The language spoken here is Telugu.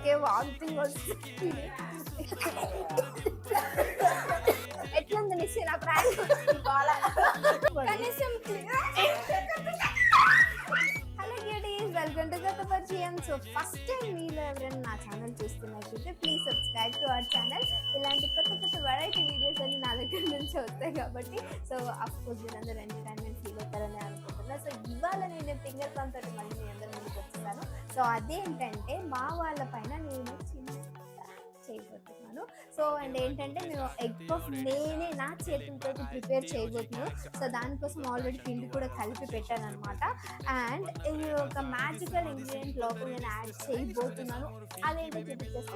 నాకే వామిటింగ్ వస్తుంది. ఎట్లుంది నిశ్చయ నా ప్రాంక్? కనీసం హలో క్యూటీస్, వెల్కమ్ టు కొత్త పరిచయం. సో ఫస్ట్ టైం మీలో ఎవరైనా నా ఛానల్ చూస్తున్నట్లయితే please subscribe to our channel. ఇలాంటి కొత్త కొత్త వెరైటీ వీడియోస్ అన్ని నా దగ్గర నుంచి వస్తాయి కాబట్టి సో అఫ్ కోర్స్ మీరందరూ ఎంటర్టైన్మెంట్ ఫీల్ అవుతారని అనుకుంటున్నా. సో ఇవాళ నేను ఫింగర్ పంప్ తోటి మళ్ళీ మీ అందరి ముందుకు వస్తున్నాను. సో అదేంటంటే మా వాళ్ళ పైన నేను చిన్న చేయబోతున్నాను. సో అండ్ ఏంటంటే నేను ఎగ్ పఫ్ నేనే నా చేతులతో ప్రిపేర్ చేయబోతున్నాను. సో దానికోసం ఆల్రెడీ పిండి కూడా కలిపి పెట్టాను అనమాట. అండ్ ఇది ఒక మ్యాజికల్ ఇంగ్రీడియంట్ లోపల నేను యాడ్ చేయబోతున్నాను. అదేంటో చూపించేస్తే